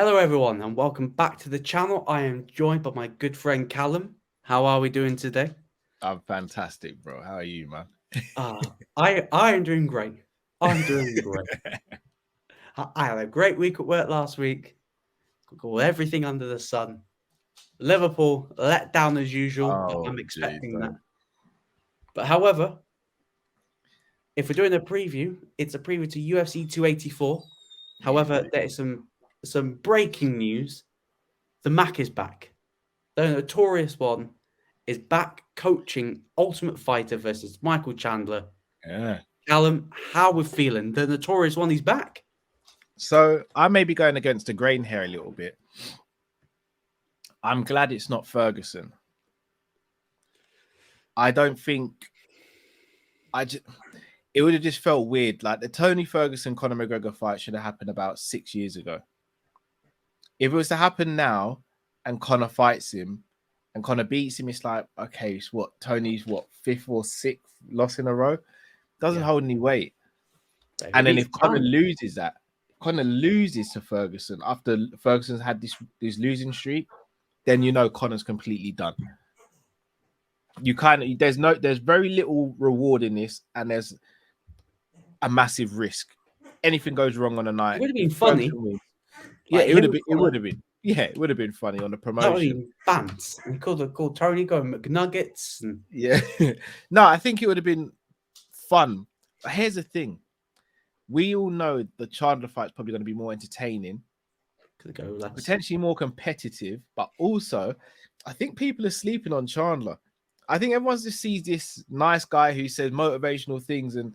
Hello, everyone, and welcome back to the channel. I am joined by my good friend Callum. How are we doing today? I'm fantastic, bro. How are you, man? I am doing great. I'm doing great. I had a great week at work last week. Got everything under the sun. Liverpool let down as usual, but Oh, I'm jeez, expecting that. man. But however, if we're doing a preview, it's a preview to UFC 284. However, Easily. there is some breaking news. The Mac is back. The notorious one is back coaching Ultimate Fighter versus Michael Chandler. Yeah. Callum, how we're feeling? The notorious one, he's back. So I may be going against the grain here a little bit. I'm glad it's not Ferguson. I don't think it would have just felt weird. Like the Tony Ferguson Conor McGregor fight should have happened about 6 years ago. If it was to happen now and Conor fights him and Conor beats him, it's like, okay, it's what Tony's fifth or sixth loss in a row. Doesn't Yeah. hold any weight. So he And then beats if Conor Chandler. loses to Ferguson after Ferguson's had this losing streak, then Conor's completely done. There's very little reward in this, and there's a massive risk. Anything goes wrong on a It night, would have if been funny. Ferguson wins, Yeah, it would him have and been. It Connor, would have been. Yeah, it would have been funny on the that would have promotion. been bants. And he could have called Tony going McNuggets. And Yeah, no, I think it would have been fun. But here's the thing: we all know the Chandler fight's probably going to be more entertaining, could go less. potentially more competitive, but also I think people are sleeping on Chandler. I think everyone just sees this nice guy who says motivational things and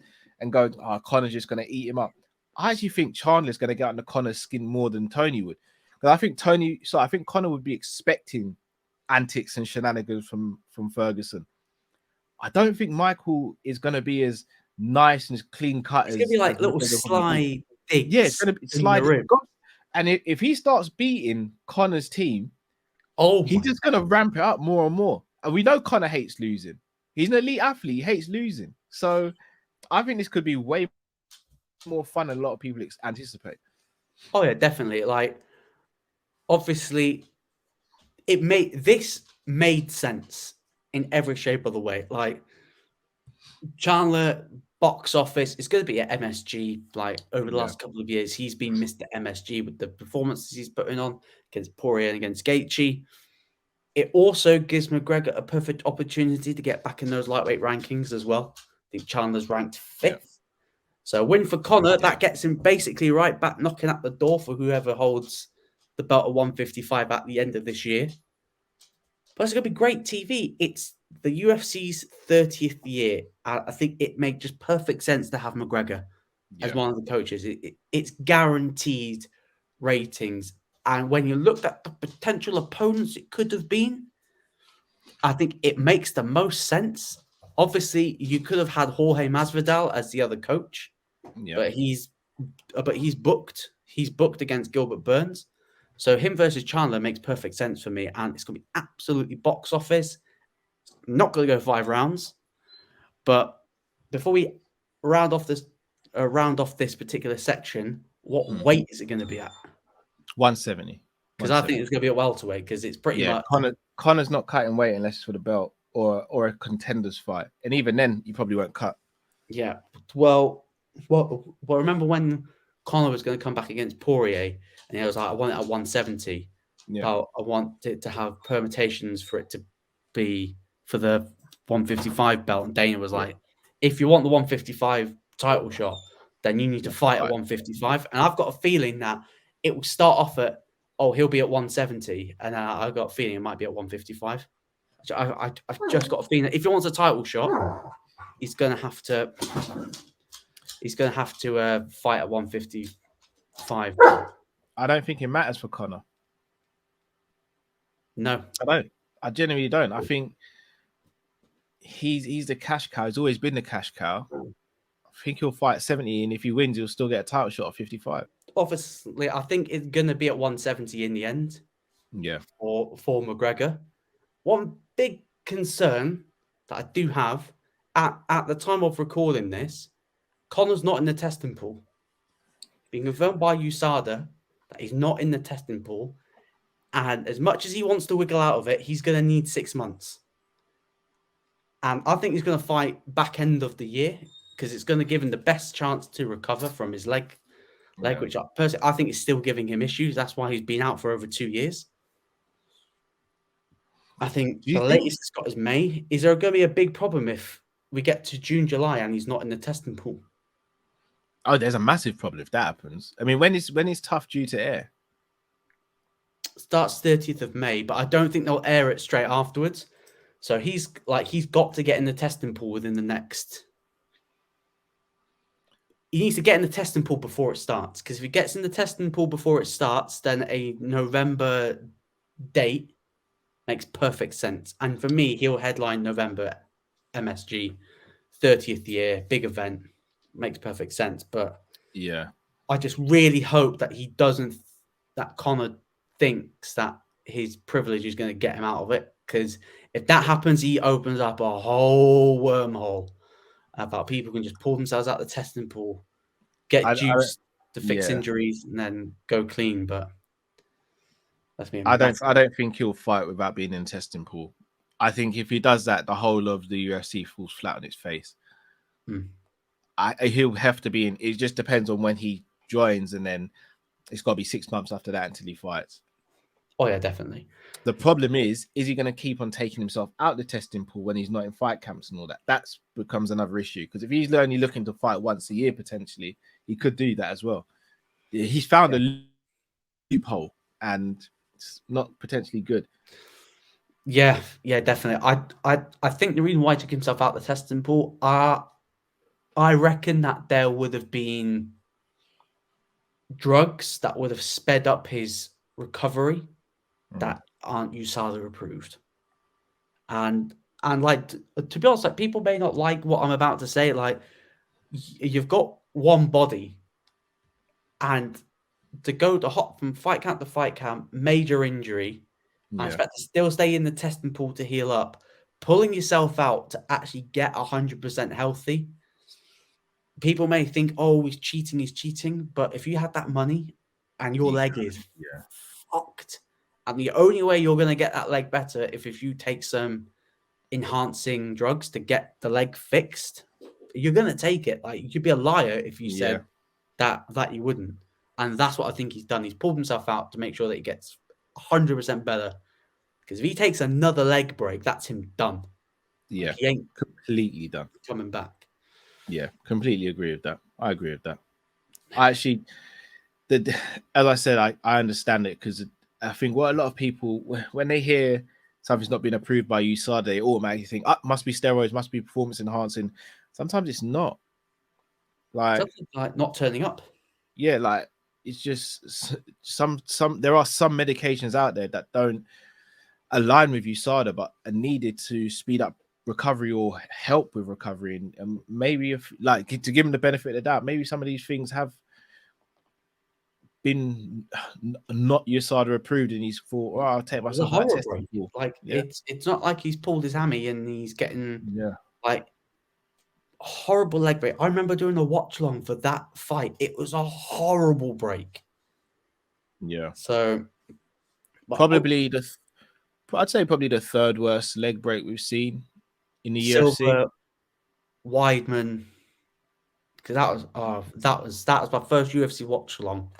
go, oh, Connor's just going to eat him up. I actually think Chandler's going to get under Connor's skin more than Tony would. Because I think Connor would be expecting antics and shenanigans from Ferguson. I don't think Michael is going to be as nice and as clean cut It's going to be as like little McGregor probably be. sly Yeah, it's digs going to be in the sliding. rim. And if he starts beating Connor's team, Oh, he's my. just going to ramp it up more and more. And we know Connor hates losing. He's an elite athlete. He hates losing. So I think this could be way more fun than a lot of people anticipate. Oh, yeah, definitely. Like, obviously, this made sense in every shape of the way. Like, Chandler box office is going to be at MSG. Like over the Yeah. last couple of years, he's been Mr. MSG with the performances he's putting on against Poirier and against Gaethje. It also gives McGregor a perfect opportunity to get back in those lightweight rankings as well. I think Chandler's ranked fifth. So a win for Conor, that gets him basically right back knocking at the door for whoever holds the belt of 155 at the end of this year. But it's going to be great TV. It's the UFC's 30th year. I think it made just perfect sense to have McGregor as one of the coaches. It's guaranteed ratings. And when you looked at the potential opponents it could have been, I think it makes the most sense. Obviously, you could have had Jorge Masvidal as the other coach, but he's booked. He's booked against Gilbert Burns. So him versus Chandler makes perfect sense for me, and it's going to be absolutely box office. Not going to go 5 rounds, but before we round off this particular section, what weight is it going to be at? 170. Because I think it's going to be at welterweight because it's pretty much Connor's not cutting weight unless it's for the belt or a contender's fight, and even then, you probably won't cut. Yeah. Well, remember when Conor was going to come back against Poirier, and he was like, "I want it at 170." Yeah. I want it to have permutations for it to be for the 155 belt. And Dana was like, if you want the 155 title shot, then you need to fight at 155. And I've got a feeling that it will start off at, he'll be at 170. And I've got a feeling it might be at 155. I've just got a feeling that if he wants a title shot, he's going to have to fight at 155. I don't think it matters for Conor. No, I don't. I genuinely don't. I think he's the cash cow. He's always been the cash cow. I think he'll fight 70, and if he wins, he'll still get a title shot at 55. Obviously, I think it's going to be at 170 in the end. Yeah. For McGregor. One big concern that I do have at the time of recording this, Conor's not in the testing pool. Being confirmed by USADA that he's not in the testing pool. And as much as he wants to wiggle out of it, he's going to need 6 months. And I think he's going to fight back end of the year because it's going to give him the best chance to recover from his leg, which I think is still giving him issues. That's why he's been out for over 2 years. I think the latest he's got is May. Is there going to be a big problem if we get to June, July, and he's not in the testing pool? Oh, there's a massive problem if that happens. I mean, when is Tough due to air? Starts 30th of May, but I don't think they'll air it straight afterwards. So he's got to get in the testing pool within the next. He needs to get in the testing pool before it starts, because if he gets in the testing pool before it starts, then a November date makes perfect sense. And for me, he'll headline November MSG, 30th year, big event. Makes perfect sense. But yeah, I just really hope that he doesn't, that Conor thinks that his privilege is going to get him out of it. Because if that happens, he opens up a whole wormhole about people can just pull themselves out of the testing pool, get juice to fix injuries, and then go clean. But that's me. I don't think he'll fight without being in testing pool. I think if he does that, the whole of the UFC falls flat on its face. He'll have to be in. It just depends on when he joins, and then it's got to be 6 months after that until he fights. Oh yeah, definitely. The problem is he going to keep on taking himself out the testing pool when he's not in fight camps and all that? That becomes another issue, because if he's only looking to fight once a year, potentially, he could do that as well. He's found a loophole, and it's not potentially good. Yeah, definitely. I think the reason why he took himself out the testing pool, I reckon that there would have been drugs that would have sped up his recovery that aren't USADA approved. And like, to be honest, like, people may not like what I'm about to say. Like, you've got one body, and to go to hop from fight camp to fight camp, major injury, I expect to still stay in the testing pool to heal up, pulling yourself out to actually get 100% healthy. People may think, oh, he's cheating. But if you had that money and your leg is fucked, and the only way you're going to get that leg better if you take some enhancing drugs to get the leg fixed, you're going to take it. Like, you'd be a liar if you said that you wouldn't. And that's what I think he's done. He's pulled himself out to make sure that he gets 100% better. Because if he takes another leg break, that's him done. Yeah, he ain't completely done. Coming back. Yeah, completely agree with that. I agree with that. I actually, as I said, I understand it, because I think what a lot of people, when they hear something's not been approved by USADA, they automatically think, must be steroids, must be performance enhancing. Sometimes it's not. Like, something like not turning up. Yeah, like, it's just some there are some medications out there that don't align with USADA, but are needed to speed up recovery or help with recovery. And maybe, if, like, to give them the benefit of the doubt, maybe some of these things have been not USADA approved, and he's thought, I'll take myself out of testing. Like, it's not like he's pulled his hammy and he's getting like horrible leg break. I remember doing a watch long for that fight. It was a horrible break. Yeah. So probably I'd say probably the third worst leg break we've seen in the Silver, UFC. Weidman, because that was my first UFC watch along.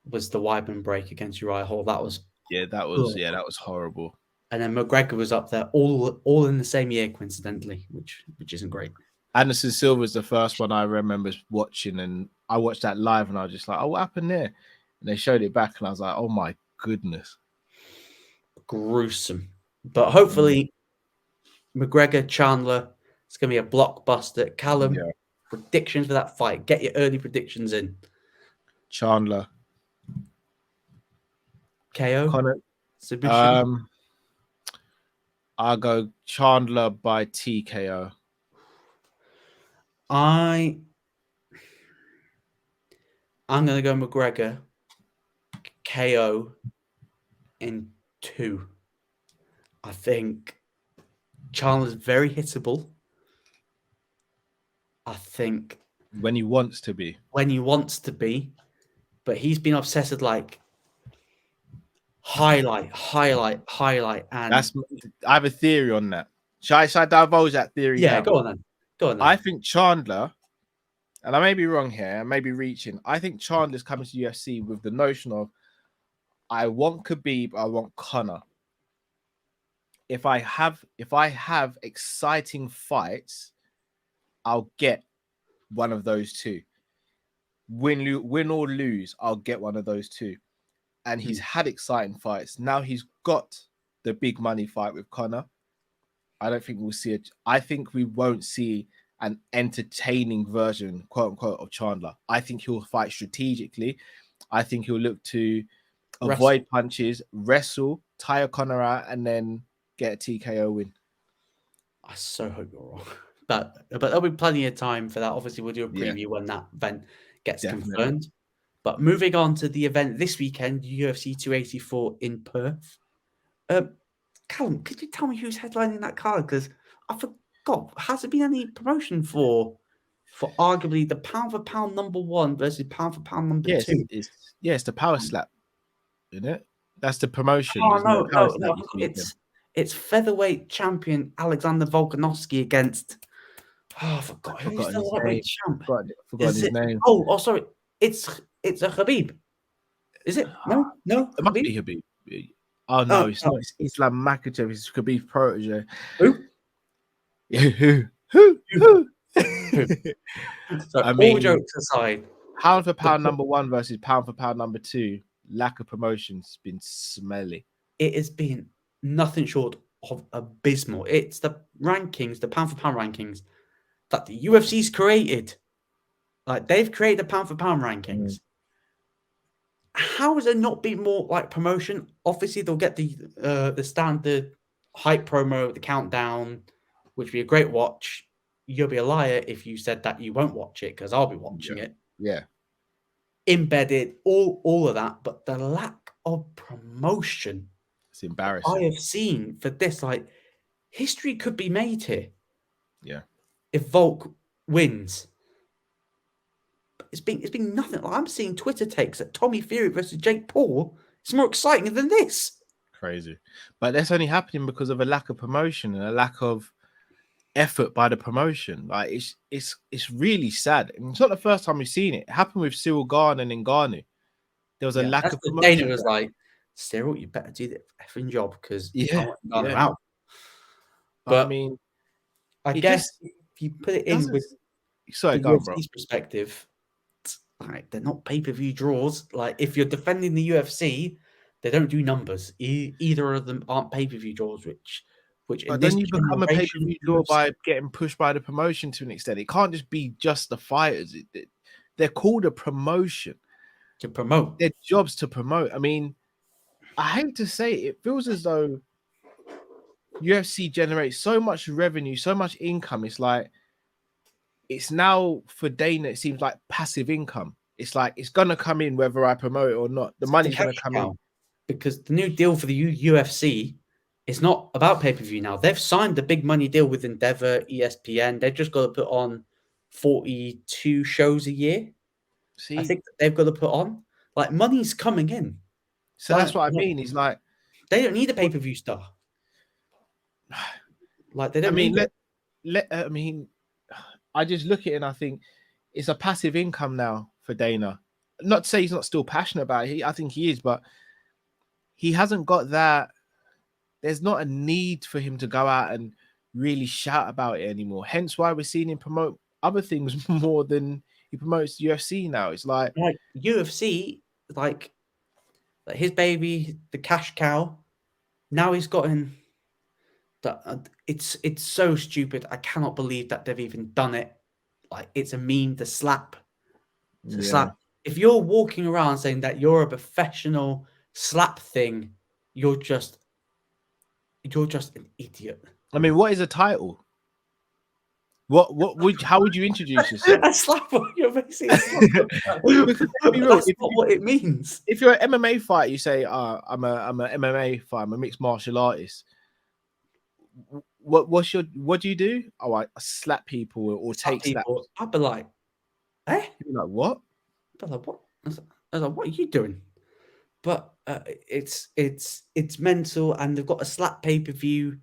Was the Weidman break against Uriah Hall? That was that was horrible. And then McGregor was up there, all in the same year, coincidentally, which isn't great. Anderson Silva is the first one I remember watching, and I watched that live, and I was just like, what happened there? And they showed it back, and I was like, oh my goodness. Gruesome. But hopefully, McGregor, Chandler, it's going to be a blockbuster. Callum, predictions for that fight. Get your early predictions in. Chandler. KO? Conor, submission? I'll go Chandler by TKO. I'm going to go McGregor KO in 2. I think Chandler's very hittable. I think when he wants to be. but he's been obsessed with like highlight, and I have a theory on that. Shall I divulge that theory yeah, now? go on then. I think Chandler, and I may be wrong here, I may be reaching. I think Chandler's coming to UFC with the notion of, I want Khabib, I want Conor. If I have exciting fights, I'll get one of those two. Win or lose, I'll get one of those two. And he's had exciting fights. Now he's got the big money fight with Conor. I don't think we'll see it. I think we won't see an entertaining version, quote unquote, of Chandler. I think he'll fight strategically. I think he'll look to avoid punches, wrestle, tire Conor out, and then get a TKO win. I so hope you're wrong. But there'll be plenty of time for that. Obviously, we'll do a preview when that event gets confirmed. But moving on to the event this weekend, UFC 284 in Perth. Callum, could you tell me who's headlining that card? Because I forgot. Has there been any promotion for arguably the pound for pound number one versus pound for pound number two? It's the power slap, isn't it? That's the promotion. Oh no! It's featherweight champion Alexander Volkanovski against. Oh, I forgot. Who's the lightweight champ? Forgot his name. Oh, sorry. It's a Khabib. Is it? No. It must be Khabib. Oh no, it's not. It's Islam Makhachev. It's Khabib's protege. Who? Who? So, all jokes aside, pound for pound number one versus pound for pound number two. Lack of promotion's been smelly. It has been nothing short of abysmal. It's the rankings, the pound for pound rankings that the UFC's created. Like, they've created the pound for pound rankings. How has there not been more like promotion? Obviously, they'll get the standard hype promo, the countdown, which would be a great watch. You'll be a liar if you said that you won't watch it, because I'll be watching it. Yeah. Embedded, all of that, but the lack of promotion, it's embarrassing. I have seen for this, like, history could be made here. Yeah. If Volk wins. It's been nothing. Like, I'm seeing Twitter takes that Tommy Fury versus Jake Paul is more exciting than this. Crazy. But that's only happening because of a lack of promotion and a lack of effort by the promotion. Like, it's really sad. And it's not the first time we've seen it. It happened with Cyril Gane and Ngannou. There was a lack of promotion. Dana was like, Cyril, you better do the effing job, because I want Ngannou out. But I mean, I guess if you put it in with UFC's perspective, like, they're not pay-per-view draws. Like, if you're defending the UFC, they don't do numbers. Either of them aren't pay-per-view draws, which but then you become a pay-per-view draw by getting pushed by the promotion to an extent. It can't just be just the fighters. They're called a promotion to promote. Their job's to promote. I mean, I hate to say it feels as though UFC generates so much revenue, so much income. It's like, it's now for Dana, it seems like passive income. It's like, it's gonna come in whether I promote it or not. The money's gonna come in. Because the new deal for the UFC is not about pay-per-view now. They've signed the big money deal with Endeavor, ESPN. They've just got to put on 42 shows a year. I think they've got to put on. Like, money's coming in. So that's what I mean. It's like, they don't need a pay-per-view star. Like, they don't need it. I mean, I just look at it and I think it's a passive income now for Dana. Not to say he's not still passionate about it. I think he is, but he hasn't got that. There's not a need for him to go out and really shout about it anymore. Hence why we're seeing him promote other things more than he promotes UFC now. It's like UFC, like his baby, the cash cow. Now he's gotten that. It's so stupid. I cannot believe that they've even done it. Like, it's a meme. The slap. It's a slap. If you're walking around saying that you're a professional slap thing, you're just an idiot. I mean, what is a title? How would you introduce yourself? A slap on your face. That's not what it means. If you're an MMA fighter, you say, I'm an MMA fighter, I'm a mixed martial artist. What do you do? Oh, I slap people or take slaps. I'd be like, eh? You'd be like, what? I'd be like, what? I was like, what are you doing? But it's mental, and they've got a slap pay-per-view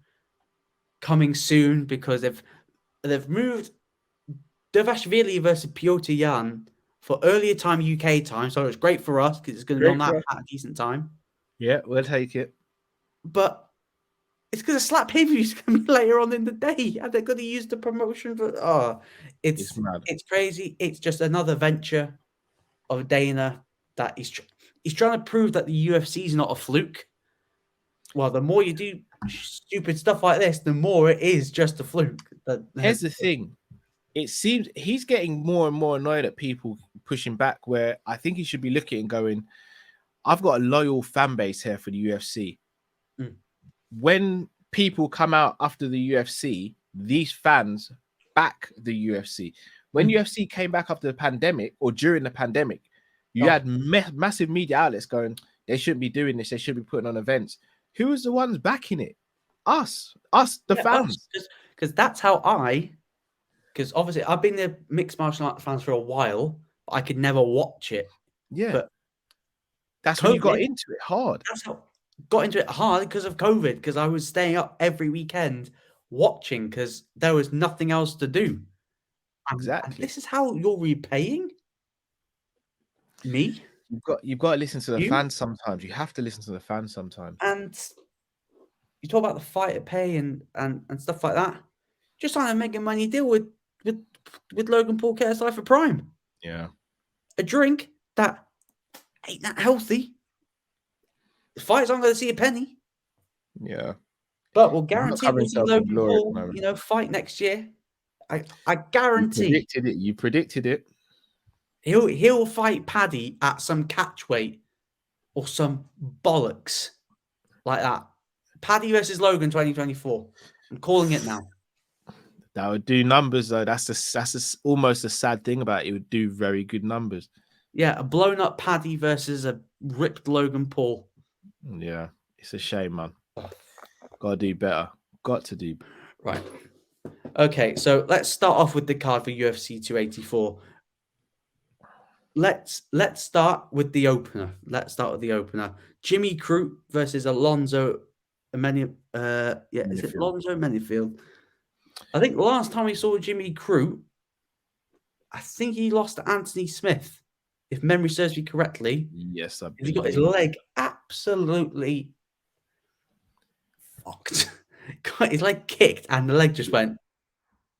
coming soon because they've moved Devashvili versus Piotr Jan for earlier time UK time, so it's great for us because it's going to be on that at a decent time. Yeah, we'll take it. But it's because a slap pay-per-view is going to be later on in the day, and they're going to use the promotion for. It's mad. It's crazy. It's just another venture of Dana that he's trying to prove that the UFC is not a fluke. Well, the more you do stupid stuff like this, the more it is just a fluke. Here's the thing. It seems he's getting more and more annoyed at people pushing back, where I think he should be looking and going, I've got a loyal fan base here for the UFC. Mm. When people come out after the UFC, these fans back the UFC. When UFC came back after the pandemic or during the pandemic, you had massive media outlets going, they shouldn't be doing this. They should be putting on events. Who was the ones backing it? Us, the fans. Because that's how because obviously I've been the mixed martial arts fans for a while, but I could never watch it. Yeah. But that's when you got into it hard. That's how I got into it hard because of COVID, because I was staying up every weekend watching because there was nothing else to do. Exactly. And this is how you're repaying me? You've got to listen to the fans sometimes. You have to listen to the fans sometimes. And you talk about the fighter pay and stuff like that. Just trying to make a money deal with Logan Paul KSI for Prime. Yeah. A drink that ain't that healthy. The fighters aren't going to see a penny. Yeah. But we'll guarantee we'll see Logan Paul, fight next year. I guarantee. You predicted it. He'll fight Paddy at some catch weight or some bollocks like that. Paddy versus Logan 2024. I'm calling it now. That would do numbers though. That's almost a sad thing about it. It would do very good numbers. Yeah, a blown up Paddy versus a ripped Logan Paul. Yeah, it's a shame, man. Got to do better. Got to do better. Right. Okay, so let's start off with the card for UFC 284. Let's start with the opener. Jimmy Crute versus Alonzo Menifield. Is it Alonzo Menifield? I think the last time we saw Jimmy Crute, I think he lost to Anthony Smith, if memory serves me correctly. Yes, he got his leg absolutely fucked. Got his leg kicked, and the leg just went,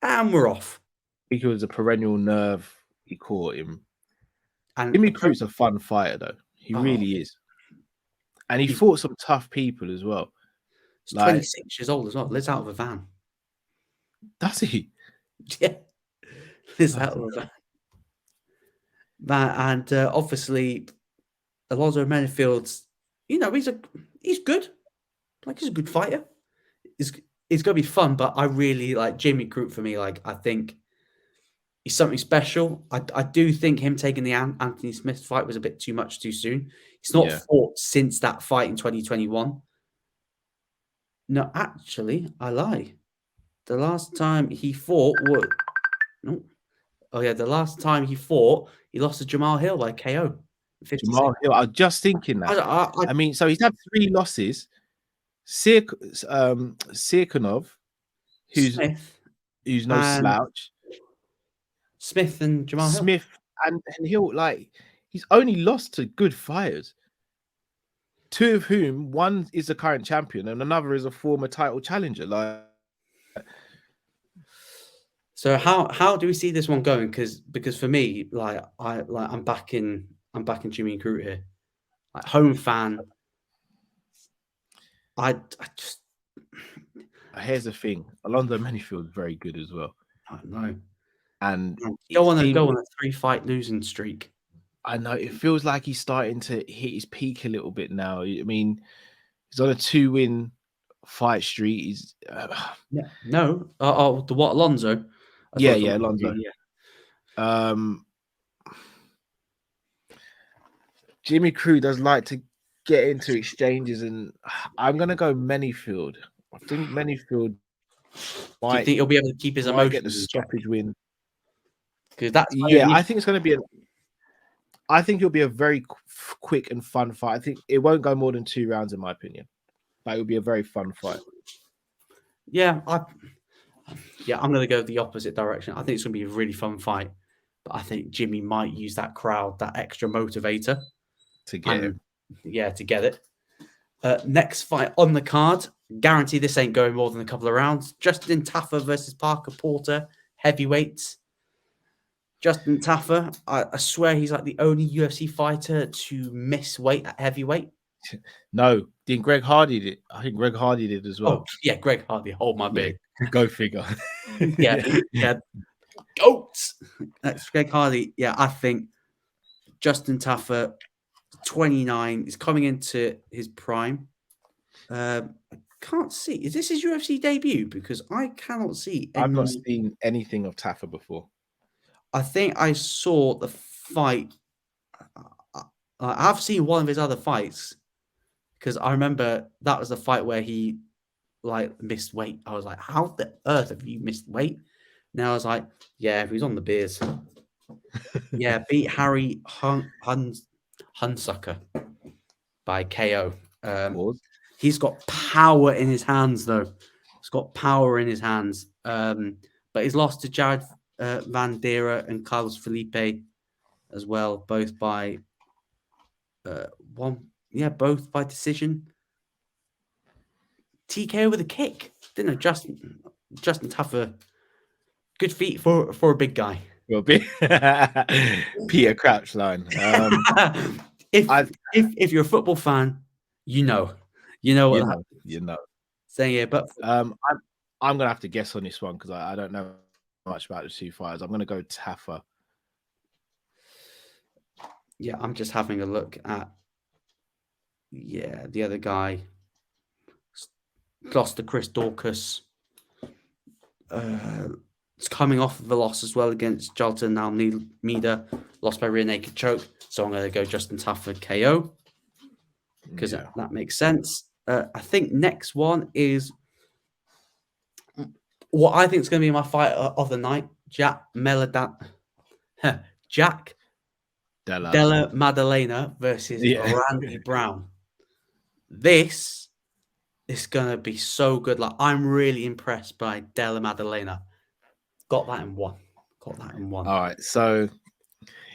and we're off. I think it was a perennial nerve. He caught him. And Jimmy Crute's a fun fighter, though. He really is. And he fought some tough people as well. He's 26 years old as well. Lives out of a van. Does he? Yeah. Lives out of a van. And obviously, Alonzo Menifield's, he's good. Like, he's a good fighter. It's going to be fun, but I really like Jimmy Crute for me. Like, I think he's something special. I do think him taking the Anthony Smith fight was a bit too much too soon. He's not fought since that fight in 2021. No, actually, I lie. The last time he fought was... No. Oh, yeah, the last time he fought, he lost to Jamal Hill by KO. Jamal Hill, I was just thinking that. I mean, so he's had 3 losses. Sirkunov, who's no slouch. Smith and Jamal Hill. Smith and Hill, like, he's only lost to good fighters. 2 of whom, one is the current champion and another is a former title challenger. Like, so how do we see this one going? Because for me, I'm backing Jimmy Crute here. Like, home fan. I just... Here's the thing. Alonzo Menifield is very good as well. I know. And go on a 3-fight losing streak. I know, it feels like he's starting to hit his peak a little bit now. I mean, he's on a 2-win fight streak. He's no. The what, Alonzo? Alonzo. Yeah. Jimmy Crute does like to get into exchanges, and I'm gonna go Menifield. I think Menifield might. Do you think he'll be able to keep his emotions? Get the stoppage win. Because that's I think it's gonna be I think it'll be a very quick and fun fight. I think it won't go more than 2 rounds, in my opinion. But it'll be a very fun fight. Yeah, I'm going to go the opposite direction. I think it's going to be a really fun fight, but I think Jimmy might use that crowd, that extra motivator To get it. Yeah, to get it. Next fight on the card, guarantee this ain't going more than a couple of rounds. Justin Tafa versus Parker Porter, heavyweights. Justin Tafa, I swear he's like the only UFC fighter to miss weight at heavyweight. No, didn't Greg Hardy did? I think Greg Hardy did as well. Oh, yeah, Greg Hardy, hold my beer. Go figure. yeah. Goats. That's Greg Hardy. Yeah, I think Justin Tafa, 29, is coming into his prime. I can't see. Is this his UFC debut? Because I cannot see. I've not seen anything of Tafa before. I think I saw the fight. I've seen one of his other fights because I remember that was the fight where he like missed weight. I was like, how the earth have you missed weight? Now I was like, yeah, he's on the beers. Yeah, beat Harry Hunsucker by KO. He's got power in his hands, though. He's got power in his hands. But he's lost to Jared Van Dera and Carlos Felipe as well, both by both by decision. TKO with a kick. Didn't know Justin Tafa. Good feet for a big guy. Well, Peter Crouch line. If you're a football fan, you know what you know. Saying it, but I'm gonna have to guess on this one because I don't know much about the two fighters. I'm gonna go Tafa. Yeah, I'm just having a look at the other guy. Lost to Chris Dorcas. It's coming off of a loss as well against Jalton Almeida, lost by rear naked choke. So I'm going to go Justin Tafa KO because that makes sense. I think next one is what I think is going to be my fight of the night: Della Maddalena versus Randy Brown. This is going to be so good. Like, I'm really impressed by Della Maddalena. Got that in one. All right, so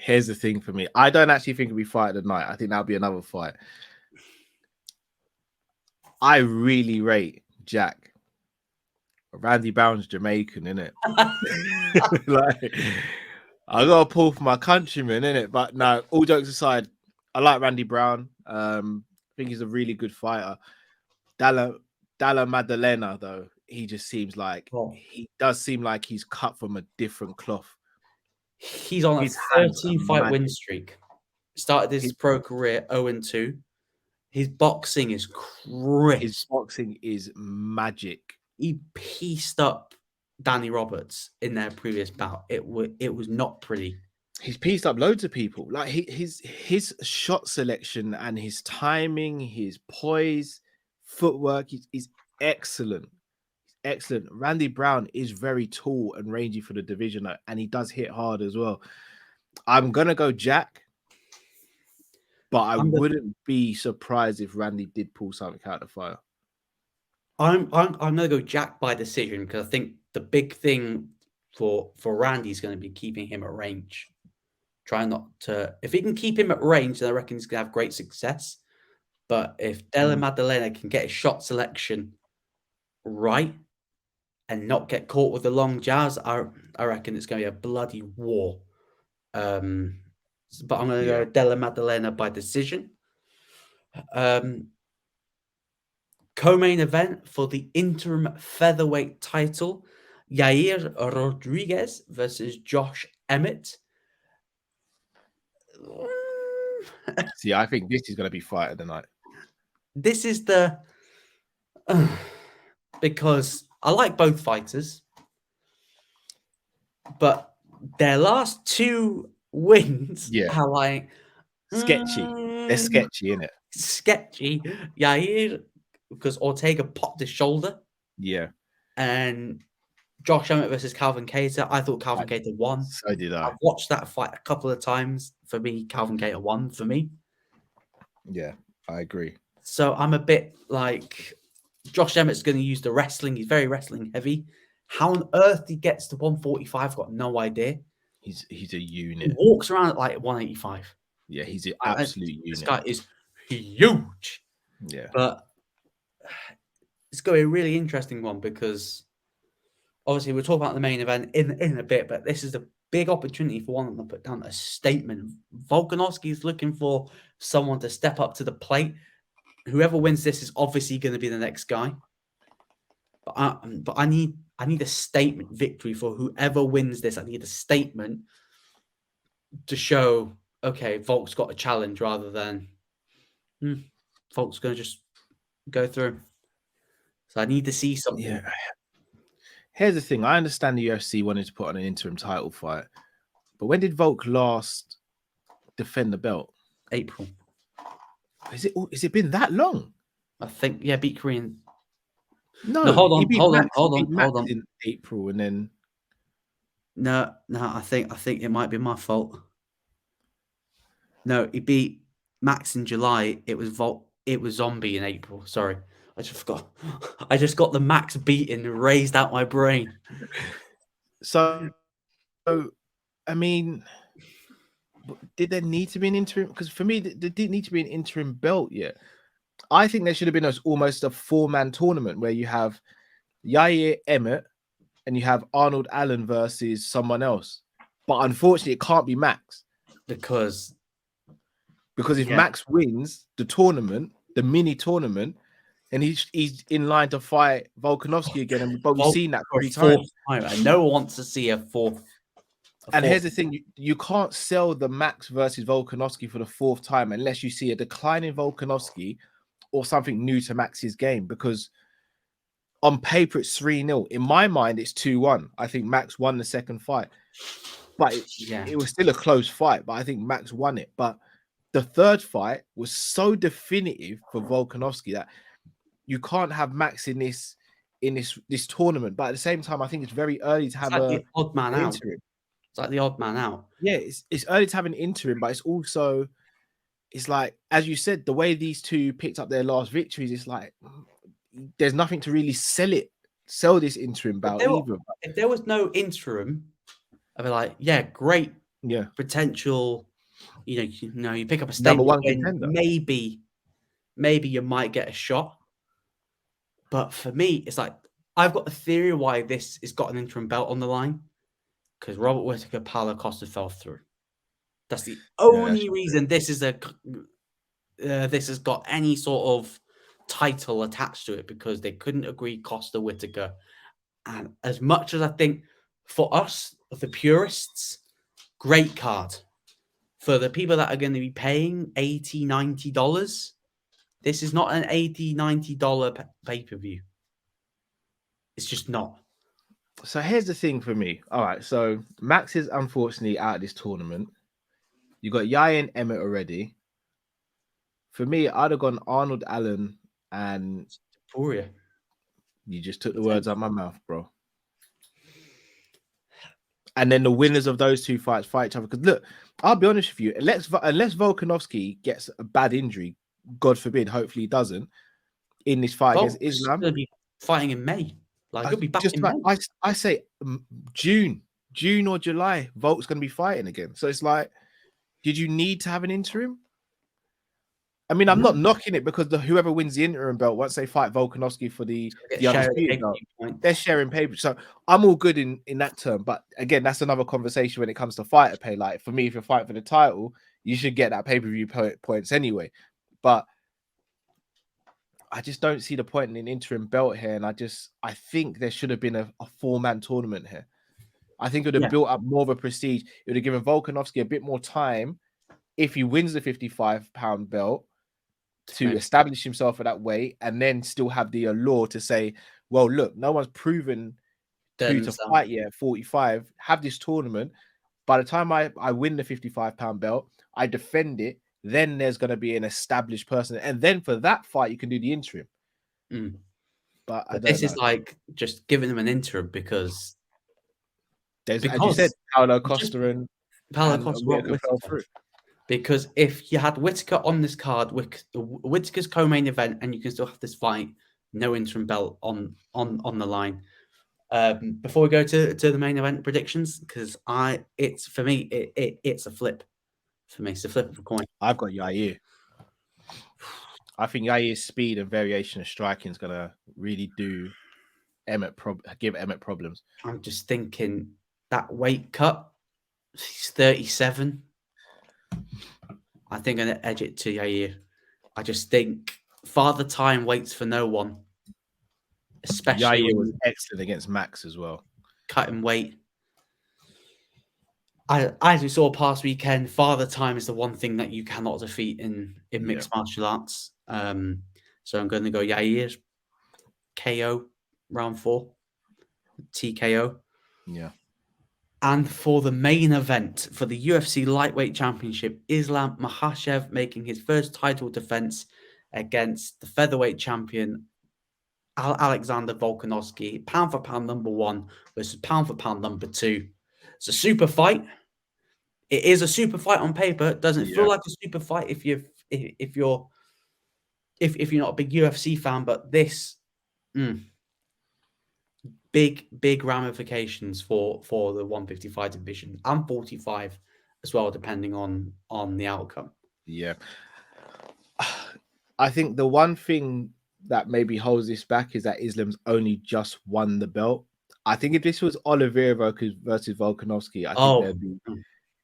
here's the thing for me. I don't actually think it'll be fight of the night. I think that'll be another fight. I really rate Jack. Randy Brown's Jamaican, innit? Like, I gotta pull for my countrymen, innit? But no, all jokes aside, I like Randy Brown. I think he's a really good fighter. Della Maddalena, though, he just seems like he does seem like he's cut from a different cloth. He's on a 13-fight win streak. Started his pro career 0-2. His boxing is crisp. His boxing is magic. He pieced up Danny Roberts in their previous bout. It was not pretty. He's pieced up loads of people. Like his shot selection and his timing, his poise, footwork is excellent. Excellent. Randy Brown is very tall and rangy for the division, and he does hit hard as well. I'm gonna go Jack, but I wouldn't be surprised if Randy did pull something out of the fire. I'm gonna go Jack by decision because I think the big thing for Randy is going to be keeping him at range. Try not to. If he can keep him at range, then I reckon he's gonna have great success. But if Della Maddalena can get his shot selection right and not get caught with the long jabs, I reckon it's going to be a bloody war. But I'm going to go Della Maddalena by decision. Co-main event for the interim featherweight title: Yair Rodriguez versus Josh Emmett. See, I think this is going to be fight of the night. This is the because I like both fighters, but their last two wins are like sketchy. They're sketchy, innit? Sketchy. Yair, because Ortega popped his shoulder. Yeah. And Josh Emmett versus Calvin Kattar. I thought Calvin Kattar won. So did I. I've watched that fight a couple of times. For me, Calvin Kattar won for me. Yeah, I agree. So I'm a bit like Josh Emmett's going to use the wrestling. He's very wrestling heavy. How on earth he gets to 145? Got no idea. He's a He unit. walks around at like 185. Yeah, he's an absolute This unit. guy is huge. Yeah. But it's going to be a really interesting one because obviously we'll talk about the main event in a bit, but this is a big opportunity for one of them to put down a statement. Volkanovski is looking for someone to step up to the plate. Whoever wins this is obviously going to be the next guy. But I need a statement victory for whoever wins this. I need a statement to show, okay, Volk's got a challenge rather than Volk's going to just go through. So I need to see something. Yeah. Here's the thing. I understand the UFC wanted to put on an interim title fight, but when did Volk last defend the belt? April. Is it been that long? I think, yeah, beat Korean. No, hold on, he beat hold Max on. in April, and then No, I think it might be my fault. No, he beat Max in July. It was Zombie in April. Sorry, I just forgot. I just got the Max beating raised out my brain. So I mean, did there need to be an interim? Because for me, there didn't need to be an interim belt yet. I think there should have been almost a 4-man tournament where you have Yair Emmett and you have Arnold Allen versus someone else. But unfortunately, it can't be Max. Because if Max wins the tournament, the mini tournament, and he's in line to fight Volkanovski again, but we've seen that 3 times. And no one wants to see a fourth. And here's the thing: you can't sell the Max versus Volkanovski for the 4th time unless you see a decline in Volkanovski or something new to Max's game. Because on paper it's 3-0. In my mind, it's 2-1. I think Max won the 2nd fight, but it was still a close fight. But I think Max won it. But the 3rd fight was so definitive for Volkanovski that you can't have Max in this tournament. But at the same time, I think it's very early to have the odd man out. Interim. It's like the odd man out. Yeah, it's early to have an interim, but it's like, as you said, the way these two picked up their last victories, it's like there's nothing to really sell this interim bout either. If there was no interim, I'd be like, yeah, great, potential. You pick up a statement, number 1 contender. Maybe you might get a shot. But for me, it's like I've got a theory why this has got an interim belt on the line. Because Robert Whittaker, Paulo Costa fell through. That's the only reason this has got any sort of title attached to it, because they couldn't agree Costa Whittaker. And as much as I think for us, the purists, great card. For the people that are going to be paying $80, $90, this is not an $80, $90 pay-per-view. It's just not. So here's the thing for me. All right, so Max is unfortunately out of this tournament. You got Yair and Emmett already. For me, I'd have gone Arnold Allen and Poirier. You just took the words out of my mouth, bro. And then the winners of those 2 fights fight each other. Because look, I'll be honest with you. Unless Volkanovski gets a bad injury, God forbid, hopefully he doesn't, in this fight against Islam. Going to be fighting in May. Like, he'll be back in May. I say June or July, Volk's going to be fighting again. So it's like, did you need to have an interim? I mean, I'm not knocking it, because whoever wins the interim belt, once they fight Volkanovski for the undisputed belt, they're sharing paper. So I'm all good in that term. But again, that's another conversation when it comes to fighter pay. Like, for me, if you're fighting for the title, you should get that pay-per-view points anyway. But I just don't see the point in an interim belt here. And I think there should have been a 4-man tournament here. I think it would have built up more of a prestige. It would have given Volkanovski a bit more time, if he wins the 55-pound belt, to establish himself at that weight, and then still have the allure to say, well, look, no one's proven who to fight yet at 45. Have this tournament. By the time I win the 55-pound belt, I defend it, then there's going to be an established person. And then for that fight, you can do the interim. But I But don't this know. is like just giving them an interim because There's, as you said, Paulo Costa and Paulo Costa Whitaker fell Whitaker. through. Because if you had Whitaker on this card, Whitaker's co-main event, and you can still have this fight, no interim belt on the line. Before we go to the main event predictions, because it's for me, it's a flip. For me, it's a flip of a coin. I've got Yair. I think Yair's speed and variation of striking is gonna really do give Emmett problems. I'm just thinking that weight cut. He's 37. I think I'm gonna edge it to Yair. I just think Father Time waits for no one, especially Yair when was you excellent against Max as well. cut in weight. As we saw past weekend, Father Time is the one thing that you cannot defeat in mixed martial arts. So I'm going to go Yair KO round 4, TKO. Yeah. And for the main event for the UFC Lightweight Championship, Islam Makhachev making his first title defense against the Featherweight champion Alexander Volkanovski, pound for pound number 1 versus pound for pound number 2. It's a super fight. It is a super fight on paper. It doesn't feel like a super fight if you're not a big UFC fan, but this big ramifications for the 155 division and 45 as well, depending on the outcome. Yeah. I think the one thing that maybe holds this back is that Islam's only just won the belt. I think if this was Oliveira versus Volkanovski, I think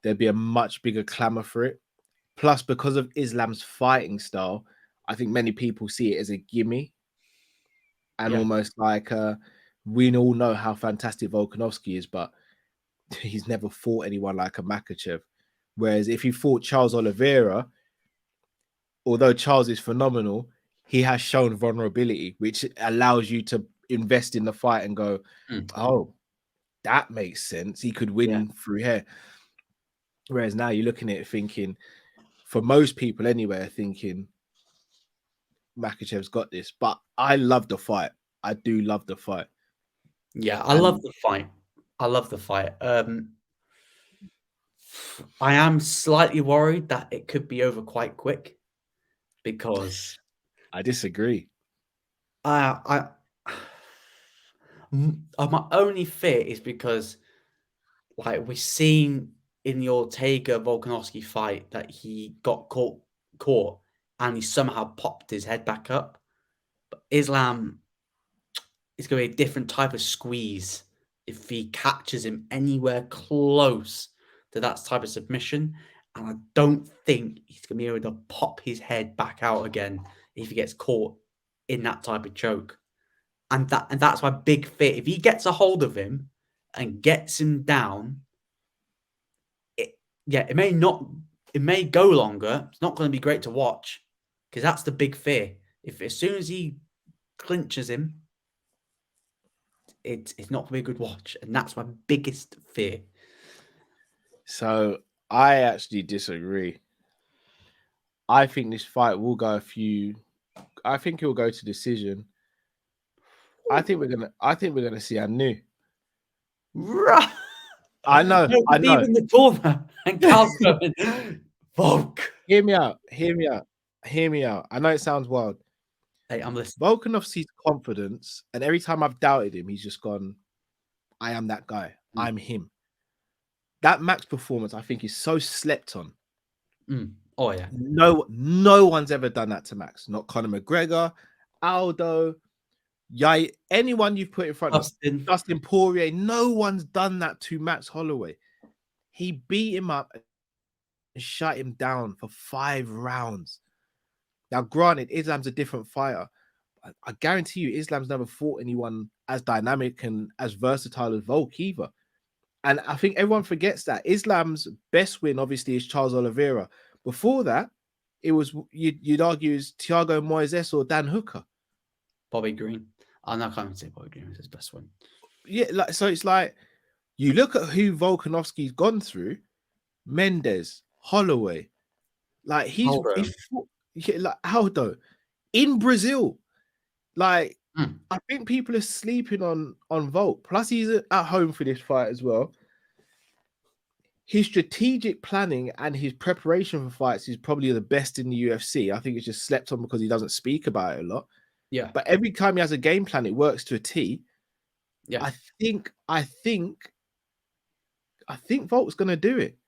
there'd be a much bigger clamor for it. Plus, because of Islam's fighting style, I think many people see it as a gimme and almost like we all know how fantastic Volkanovski is, but he's never fought anyone like a Makhachev. Whereas if he fought Charles Oliveira, although Charles is phenomenal, he has shown vulnerability, which allows you to invest in the fight and go, oh, that makes sense. He could win through here. Whereas now you're looking at it thinking, for most people anyway, thinking Makhachev's got this. But I love the fight. I do love the fight. Yeah, I love the fight. I love the fight. I am slightly worried that it could be over quite quick because I disagree. my only fear is because, like, we've seen in the Ortega Volkanovski fight that he got caught and he somehow popped his head back up. But Islam is going to be a different type of squeeze if he catches him anywhere close to that type of submission. And I don't think he's going to be able to pop his head back out again if he gets caught in that type of choke. And that's my big fear. If he gets a hold of him and gets him down, it may go longer. It's not going to be great to watch because that's the big fear. If as soon as he clinches him, it's not going to be a good watch, and that's my biggest fear. So I actually disagree. I think this fight will go I think it will go to decision. I think we're gonna see a new. I know. In the corner and Cal's going, Volk. Hear me out. I know it sounds wild. Hey, I'm listening. Volkanovski's confidence, and every time I've doubted him, he's just gone, I am that guy. I'm him. That Max performance, I think, is so slept on. Oh, yeah. No one's ever done that to Max. Not Conor McGregor, Aldo, anyone you've put in front of Dustin Poirier. No one's done that to Max Holloway. He beat him up and shut him down for 5 rounds. Now, granted, Islam's a different fighter. I guarantee you, Islam's never fought anyone as dynamic and as versatile as Volk either. And I think everyone forgets that. Islam's best win, obviously, is Charles Oliveira. Before that, it was, you'd argue, is Thiago Moises or Dan Hooker. Bobby Green. I'm not going to say Bobby Green was his best one. Yeah, so it's like, you look at who Volkanovski's gone through, Mendes, Holloway, like he's fought, like Aldo, in Brazil. Like, I think people are sleeping on Volk. Plus, he's at home for this fight as well. His strategic planning and his preparation for fights is probably the best in the UFC. I think it's just slept on because he doesn't speak about it a lot. Yeah. But every time he has a game plan, it works to a T. Yeah. I think Volk's gonna do it.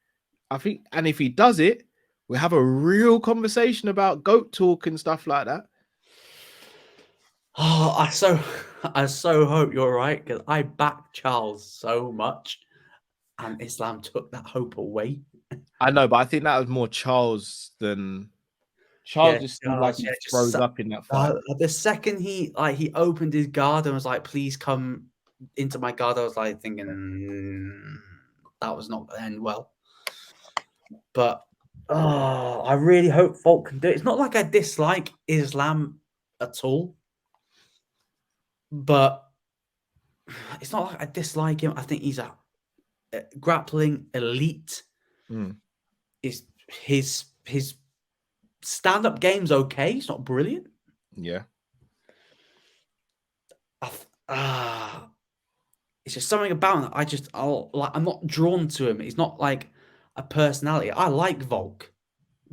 And if he does it, we'll have a real conversation about GOAT talk and stuff like that. Oh, I so hope you're right, because I back Charles so much, and Islam took that hope away. I know, but I think that was more Charles than Charles. Yeah, Just seemed like Charles. he Yeah, froze up in that fight. the second he opened his guard and was like, "Please come into my guard," I was like thinking that was not going to end well. But I really hope Volk can do it. It's not like I dislike Islam at all, but it's not like I dislike him. I think he's a grappling elite. Is his stand-up game's okay. It's not brilliant. Yeah. It's just something about him that I'm not drawn to him. He's not like a personality. I like Volk.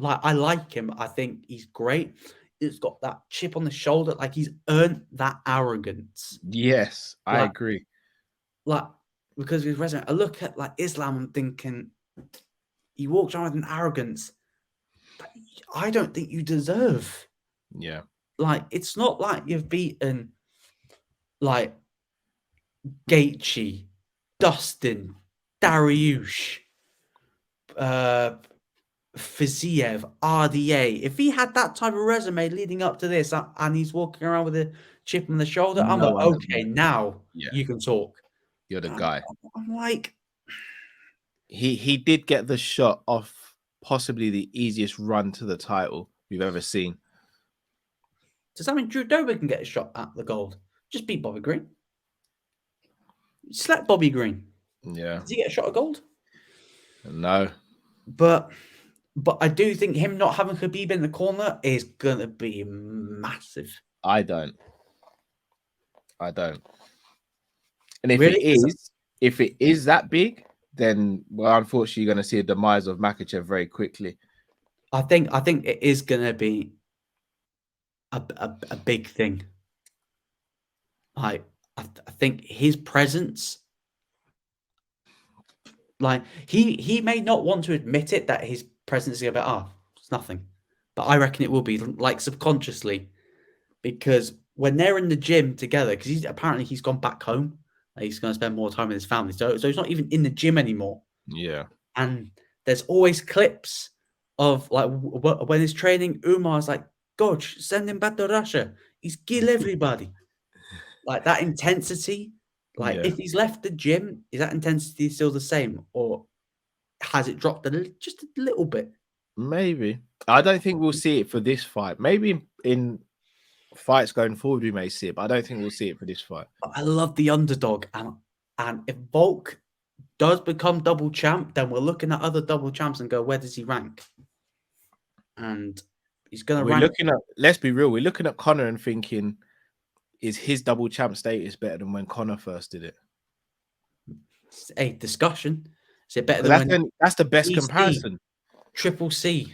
I like him. I think he's great. He's got that chip on the shoulder. Like, he's earned that arrogance. Yes, I agree. Because of his resume, I look at Islam and thinking he walks around with an arrogance that I don't think you deserve. Yeah. It's not like you've beaten Gaethje, Dustin, Dariush, Fiziev, RDA. If he had that type of resume leading up to this, and he's walking around with a chip on the shoulder, I'm like, okay, now you can talk. You're the guy. I'm like, he did get the shot off possibly the easiest run to the title we've ever seen. Does that mean Drew Dober can get a shot at the gold? Just beat Bobby Green. Slept Bobby Green. Yeah. Does he get a shot at gold? No. But I do think him not having Khabib in the corner is gonna be massive. I don't. And if it is that big, then unfortunately you're gonna see a demise of Makhachev very quickly. I think it is gonna be a big thing. I think his presence, he may not want to admit it, that his presence is about it's nothing, but I reckon it will be subconsciously, because when they're in the gym together, because he's gone back home, he's going to spend more time with his family, so he's not even in the gym anymore. Yeah, and there's always clips of when he's training. Umar's like, "Coach, send him back to Russia. He's kill everybody." That intensity. If he's left the gym, is that intensity still the same, or has it dropped just a little bit? Maybe. I don't think we'll see it for this fight. Maybe in fights going forward we may see it, but I don't think we'll see it for this fight. I love the underdog, and if Volk does become double champ, then we're looking at other double champs and go, where does he rank? And he's going to rank. Let's be real, we're looking at Conor and thinking, is his double champ status better than when Conor first did it? It's a discussion. Is it better than that's the best comparison? Triple C.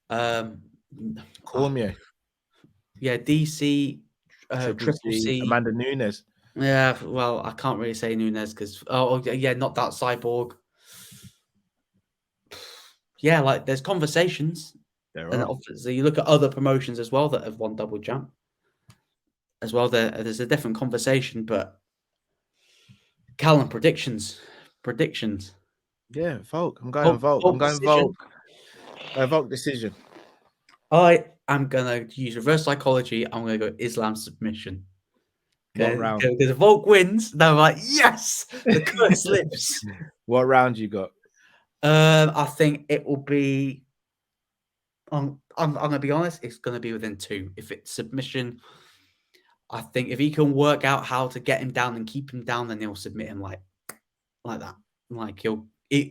Cormier. Yeah, DC, Triple C. Amanda Nunes. Yeah, well, I can't really say Nunes because not that Cyborg. Yeah, there's conversations. There are. And obviously you look at other promotions as well that have won double champ. As well, there's a different conversation, but Callum, predictions. Yeah, Volk. I'm going Volk. I'm going Volk. Volk decision. I am gonna use reverse psychology. I'm gonna go Islam submission. What round? Because if Volk wins, then I'm like, yes, the curse slips. What round you got? I think it will be. I'm gonna be honest. It's gonna be within 2. If it's submission, I think if he can work out how to get him down and keep him down, then he'll submit him like that.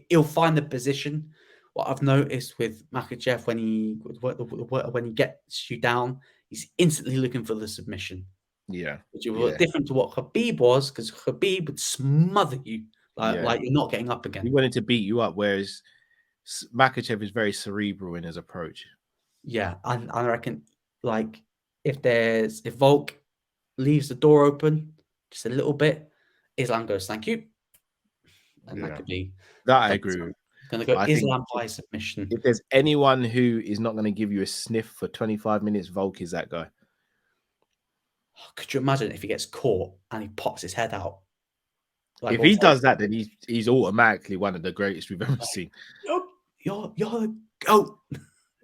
He'll find the position what I've noticed with Makhachev when he gets you down, he's instantly looking for the submission. Yeah. Which was different to what Khabib was, because Khabib would smother you like you're not getting up again. He wanted to beat you up, whereas Makhachev is very cerebral in his approach. Yeah, and I reckon like if Volk leaves the door open just a little bit, Islam goes thank you, and that could be that. I agree with. Gonna go I Islam think by submission. if there's anyone who is not going to give you a sniff for 25 minutes, Volk is that guy. Could you imagine if he gets caught and he pops his head out? Like, if he does that, then he's automatically one of the greatest we've ever seen. You're the goat.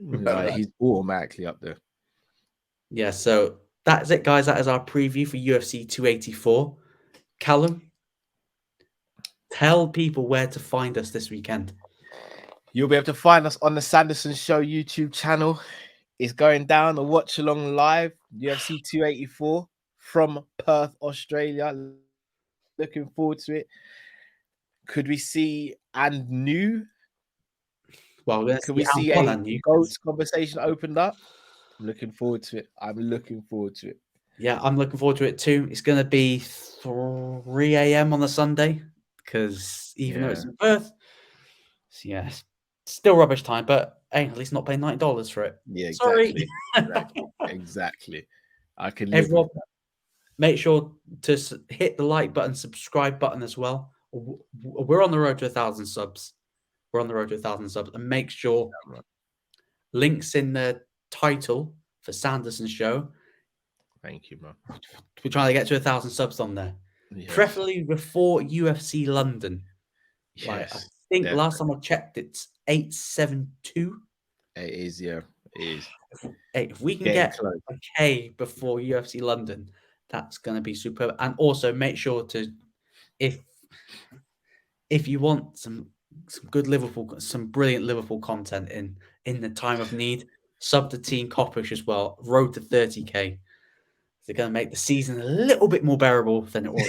Like, he's automatically up there. Yeah, so that's it, guys. That is our preview for UFC 284. Callum, tell people where to find us this weekend. You'll be able to find us on the Sanderson Show YouTube channel. It's going down a watch along live, UFC 284 from Perth, Australia. Looking forward to it. Could we see and new? Well, could we see a GOATS conversation opened up? I'm looking forward to it. Yeah, I'm looking forward to it too. It's going to be 3 a.m. on the Sunday because even though it's in Perth, so yeah, still rubbish time, but hey, at least not paying $90 for it. Yeah, exactly. Exactly. I can live with that. Make sure to hit the like button, subscribe button as well. We're on the road to 1,000 subs. And make sure links in the title for Sanderson Show. Thank you, man. We're trying to get to 1,000 subs on there. Yes. Preferably before UFC London. Yes, like, I think definitely. Last time I checked, it's 872. It is, yeah. It is. Hey, if we can get a K before UFC London, that's going to be superb. And also make sure to, if you want some good Liverpool, some brilliant Liverpool content in the time of need, sub to Team Coppish as well. Road to 30K. They're going to make the season a little bit more bearable than it was.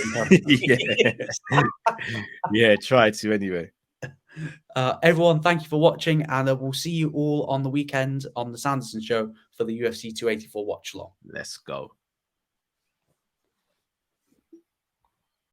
Yeah, try to anyway. Everyone, thank you for watching, and we'll see you all on the weekend on the Sanderson Show for the UFC 284 watch along. Let's go.